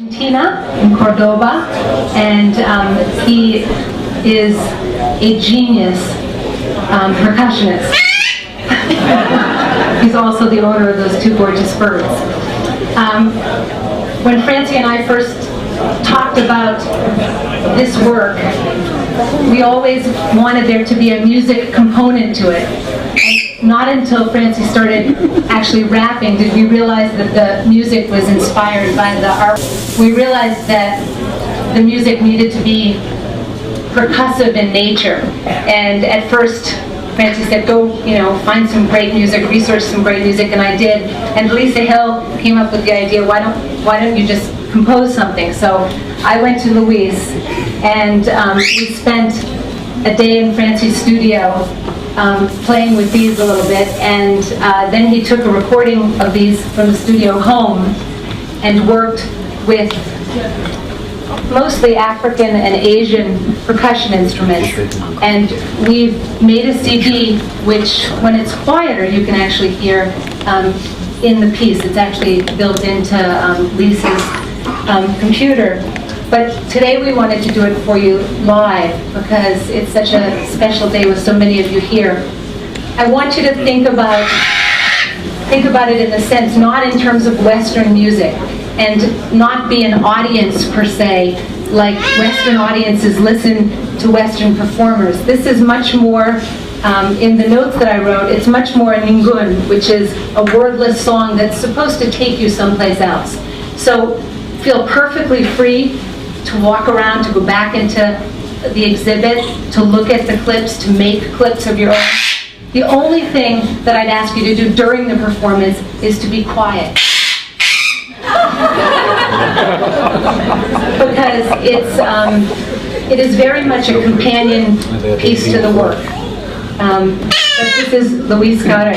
Argentina, in Cordoba, and he is a genius percussionist. He's also the owner of those two gorgeous birds. When Francie and I first talked about this work, we always wanted there to be a music component to it. And not until Francie started actually rapping did we realize that the music was inspired by the art. We realized that the music needed to be percussive in nature. And at first, Francie said, go, find some great music, research some great music, and I did. And Lisa Hill came up with the idea, why don't you just compose something? So I went to Luis, and we spent a day in Francie's studio playing with these a little bit, and then he took a recording of these from the studio home and worked with mostly African and Asian percussion instruments. And we've made a CD which, when it's quieter, you can actually hear in the piece. It's actually built into Lisa's computer. But today we wanted to do it for you live because it's such a special day with so many of you here. I want you to think about it in the sense, not in terms of Western music, and not be an audience per se, like Western audiences listen to Western performers. This is much more, in the notes that I wrote, it's much more a ningun, which is a wordless song that's supposed to take you someplace else. So feel perfectly free to walk around, to go back into the exhibit, to look at the clips, to make clips of your own. The only thing that I'd ask you to do during the performance is to be quiet. Because it is very much a companion piece to the work. But this is Luis Carre.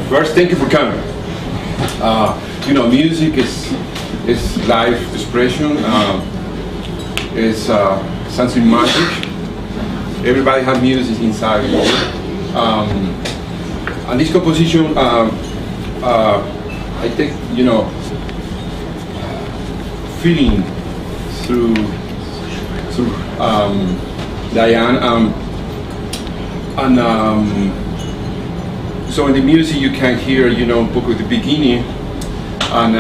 First, thank you for coming. Music is live expression. It's something magic. Everybody has music inside. And this composition, I think, feeling through Diane. So in the music you can hear, book at the beginning, and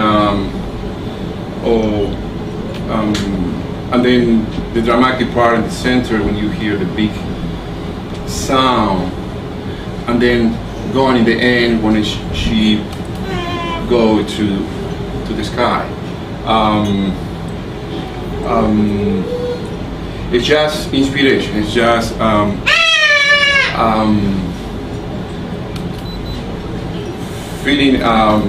then the dramatic part in the center when you hear the big sound, and then going in the end when she go to the sky. It's just inspiration. It's just feeling about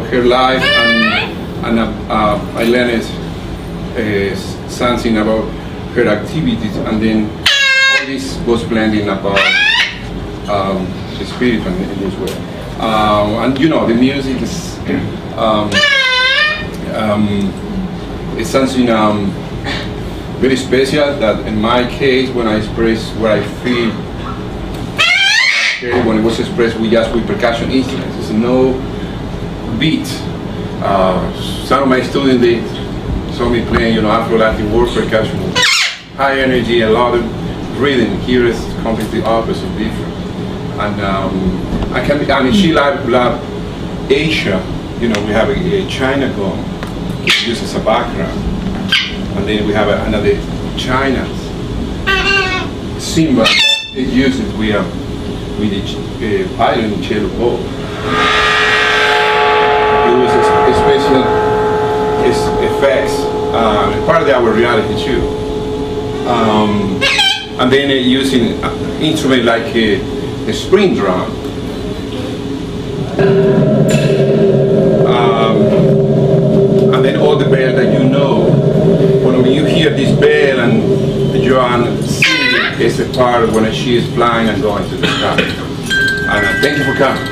her life, and I learned something about her activities, and then all this was blending about the spirit in this way. And the music is something very special, that in my case, when I express what I feel, when it was expressed with percussion instruments, there's no beat. Some of my students, they saw me playing, Afro-Latin world percussion, high energy, a lot of rhythm. Here is completely opposite, different. And she love Asia. We have a China gong, which used as a background, and then we have another China cymbal. It uses with the violin cello both. It was a special effects, part of our reality too. And then using instrument like a spring drum. And then all the bell that when you hear this bell and Joan singing, it's a part of when she is flying and going to the sky. And thank you for coming.